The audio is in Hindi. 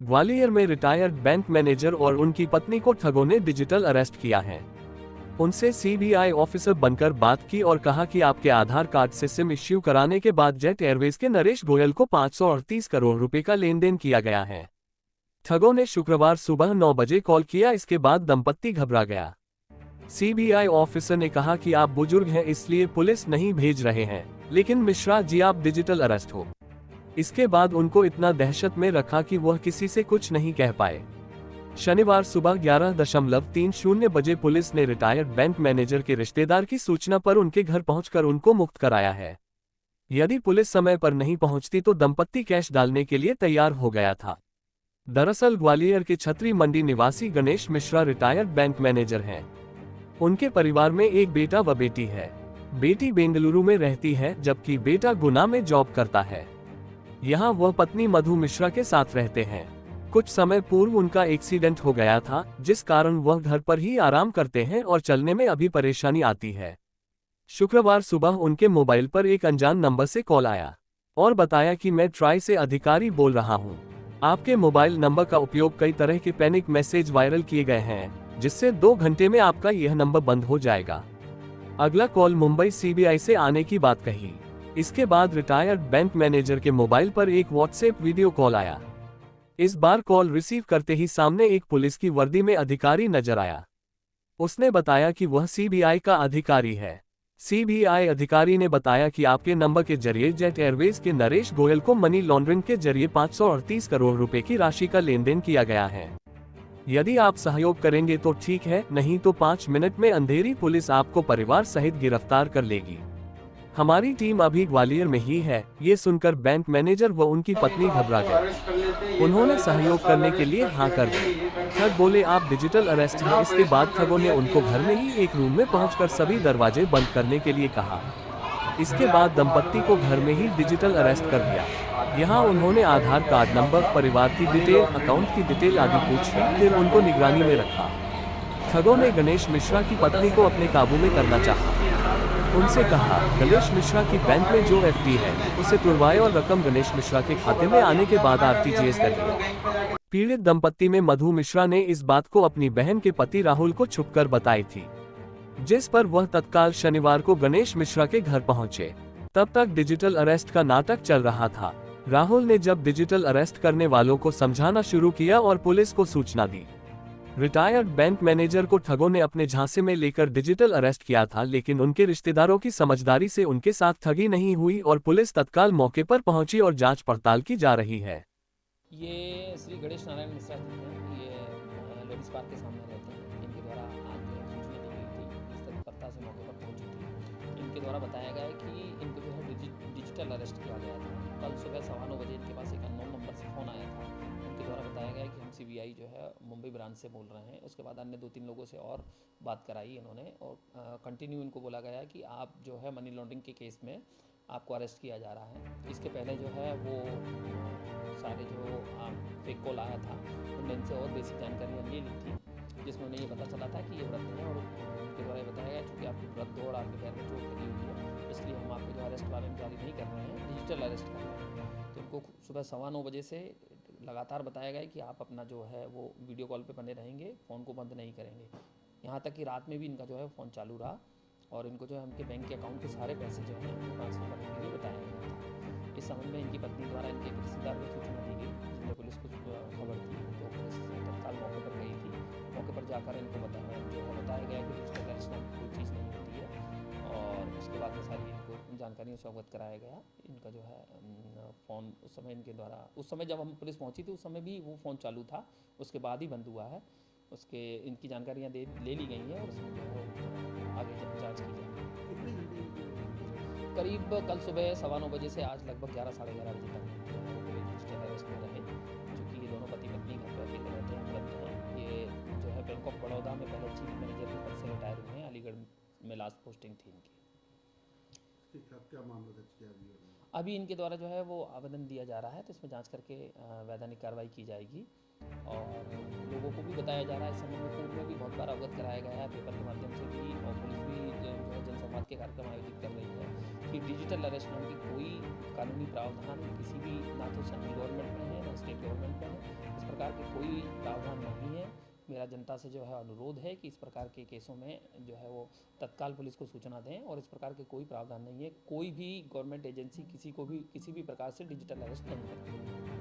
ग्वालियर में रिटायर्ड बैंक मैनेजर और उनकी पत्नी को ठगों ने डिजिटल अरेस्ट किया है। उनसे सीबीआई ऑफिसर बनकर बात की और कहा कि आपके आधार कार्ड से सिम इश्यू कराने के बाद जेट एयरवेज के नरेश गोयल को 538 करोड़ रुपए का लेन देन किया गया है। ठगों ने शुक्रवार सुबह 9 बजे कॉल किया। इसके बाद दंपत्ति घबरा गया। सीबीआई ऑफिसर ने कहा कि आप बुजुर्ग हैं इसलिए पुलिस नहीं भेज रहे हैं, लेकिन मिश्रा जी आप डिजिटल अरेस्ट हो। इसके बाद उनको इतना दहशत में रखा कि वह किसी से कुछ नहीं कह पाए। शनिवार सुबह 11:30 बजे पुलिस ने रिटायर्ड बैंक मैनेजर के रिश्तेदार की सूचना पर उनके घर पहुंचकर उनको मुक्त कराया है। यदि पुलिस समय पर नहीं पहुंचती तो दंपत्ति कैश डालने के लिए तैयार हो गया था। दरअसल ग्वालियर के छतरी मंडी निवासी Ganesh Mishra retired bank manager हैं। उनके परिवार में एक बेटा व बेटी है। बेटी बेंगलुरु में रहती है जबकि बेटा गुना में जॉब करता है। यहाँ वह पत्नी मधु मिश्रा के साथ रहते हैं। कुछ समय पूर्व उनका एक्सीडेंट हो गया था, जिस कारण वह घर पर ही आराम करते हैं और चलने में अभी परेशानी आती है। शुक्रवार सुबह उनके मोबाइल पर एक अनजान नंबर से कॉल आया और बताया कि मैं ट्राई से अधिकारी बोल रहा हूं। आपके मोबाइल नंबर का उपयोग कई तरह के पैनिक मैसेज वायरल किए गए हैं, जिससे 2 घंटे में आपका यह नंबर बंद हो जाएगा। अगला कॉल मुंबई सीबीआई से आने की बात कही। इसके बाद रिटायर्ड बैंक मैनेजर के मोबाइल पर एक व्हाट्सएप वीडियो कॉल आया। इस बार कॉल रिसीव करते ही सामने एक पुलिस की वर्दी में अधिकारी नजर आया। उसने बताया कि वह सीबीआई का अधिकारी है। सीबीआई अधिकारी ने बताया कि आपके नंबर के जरिए जेट एयरवेज के नरेश गोयल को मनी लॉन्ड्रिंग के जरिए 538 करोड़ रुपए की राशि का लेन देन किया गया है। यदि आप सहयोग करेंगे तो ठीक है, नहीं तो 5 मिनट में अंधेरी पुलिस आपको परिवार सहित गिरफ्तार कर लेगी। हमारी टीम अभी ग्वालियर में ही है। ये सुनकर बैंक मैनेजर व उनकी पत्नी घबरा गए। उन्होंने सहयोग करने के लिए हाँ कर दी। ठग बोले आप डिजिटल अरेस्ट हैं। इसके बाद ठगों ने उनको घर में ही एक रूम में पहुंचकर सभी दरवाजे बंद करने के लिए कहा। इसके बाद दंपत्ति को घर में ही डिजिटल अरेस्ट कर दिया। यहाँ उन्होंने आधार कार्ड नंबर, परिवार की डिटेल, अकाउंट की डिटेल आदि पूछ ली, फिर उनको निगरानी में रखा। ठगों ने गणेश मिश्रा की पत्नी को अपने काबू में करना चाहा। उनसे कहा, गणेश मिश्रा की बैंक में जो एफडी है उसे तुड़वाए और रकम गणेश मिश्रा के खाते में आने के बाद आरटीजीएस करिए। पीड़ित दंपत्ति में मधु मिश्रा ने इस बात को अपनी बहन के पति राहुल को छुपकर बताई थी, जिस पर वह तत्काल शनिवार को गणेश मिश्रा के घर पहुंचे। तब तक डिजिटल अरेस्ट का नाटक चल रहा था। राहुल ने जब डिजिटल अरेस्ट करने वालों को समझाना शुरू किया और पुलिस को सूचना दी। रिटायर्ड बैंक मैनेजर को ठगों ने अपने झांसे में लेकर डिजिटल अरेस्ट किया था, लेकिन उनके रिश्तेदारों की समझदारी से उनके साथ ठगी नहीं हुई और पुलिस तत्काल मौके पर पहुंची और जांच पड़ताल की जा रही है। ये श्री गणेश नारायण मिश्रा जी हैं। ये लेडीज़ पार्क के सामने रहते हैं। इनके द्वारा आज जो है सूचना दी गई थी, इस तत्परता से मौके पर पहुंची थी। इनके द्वारा बताया गया है कि इनको जो है डिजिटल अरेस्ट किया गया था। कल सुबह 9:15 बजे इनके पास एक अननोन नंबर से फ़ोन आया था। इनके द्वारा बताया गया है कि हम सीबीआई जो है मुंबई ब्रांच से बोल रहे हैं। उसके बाद अन्य 2-3 लोगों से और बात कराई इन्होंने और कंटिन्यू इनको बोला गया कि आप जो है मनी लॉन्ड्रिंग के केस में आपको अरेस्ट किया जा रहा है। इसके पहले जो है वो सारे जो फेक कॉल आया था उनने इनसे और बेसिक जानकारियाँ ले ली थी, जिसमें उन्हें ये पता चला था कि ये वृद्ध है और उनके द्वारा बताया गया चूँकि आपकी वृद्ध हो और आपके पैर में चोट लगी हुई है, इसलिए हम आपको जो अरेस्ट वारंट जारी नहीं कर रहे हैं, डिजिटल अरेस्ट कर रहे हैं। तो उनको सुबह 9:15 बजे से लगातार बताया गया कि आप अपना जो है वो वीडियो कॉल पे बने रहेंगे, फ़ोन को बंद नहीं करेंगे। यहाँ तक कि रात में भी इनका जो है फ़ोन चालू रहा और इनको जो है उनके बैंक के अकाउंट के सारे पैसे जो हैं वो ट्रांसफ़र करने के लिए बताया गया था। इस संबंध में इनकी पत्नी द्वारा इनके एक रिश्तेदार को सूचना दी गई, जिनने पुलिस को खबर दी, तो पुलिस तत्काल मौके पर गई थी। मौके पर जाकर इनको बताया गया कि डिजिटल अरेस्ट नाम की कोई चीज़ नहीं होती है और उसके बाद में सारी इनको जानकारियों से अवगत कराया गया। इनका जो है फ़ोन उस समय इनके द्वारा, उस समय जब हम पुलिस पहुंची थी उस समय भी वो फ़ोन चालू था, उसके बाद ही बंद हुआ है। उसके इनकी जानकारियाँ ले ली गई हैं और उसमें जो है आगे जाँच की जाएगी। करीब कल सुबह 9:15 बजे से आज लगभग 11-11:30 बजे तक डिजिटल अरेस्ट में रहे। चूँकि ये दोनों पति पत्नी घर पर अकेले रहते हैं, वृद्ध हैं। ये जो है बैंक ऑफ बड़ौदा में पहले चीफ मैनेजर के पद से रिटायर हुए हैं। अलीगढ़ में लास्ट पोस्टिंग थी इनकी। ठीक है, अब क्या मामला दर्ज किया गया है? अभी इनके द्वारा जो है वो आवेदन दिया जा रहा है, तो इसमें जांच करके वैधानिक कार्रवाई की जाएगी। और लोगों को भी बताया जा रहा है, इस संबंध में पूर्व में भी बहुत बार अवगत कराया गया है पेपर के माध्यम से भी, और पुलिस भी जो है जनसंवाद के कार्यक्रम आयोजित कर रही है कि डिजिटल अरेस्ट नाम की कोई कानूनी प्रावधान किसी भी, ना तो सेंट्रल गवर्नमेंट में है ना स्टेट गवर्नमेंट में है, इस प्रकार के कोई प्रावधान नहीं है। मेरा जनता से जो है अनुरोध है कि इस प्रकार के केसों में जो है वो तत्काल पुलिस को सूचना दें, और इस प्रकार के कोई प्रावधान नहीं है, कोई भी गवर्नमेंट एजेंसी किसी को भी किसी भी प्रकार से डिजिटल अरेस्ट नहीं करती।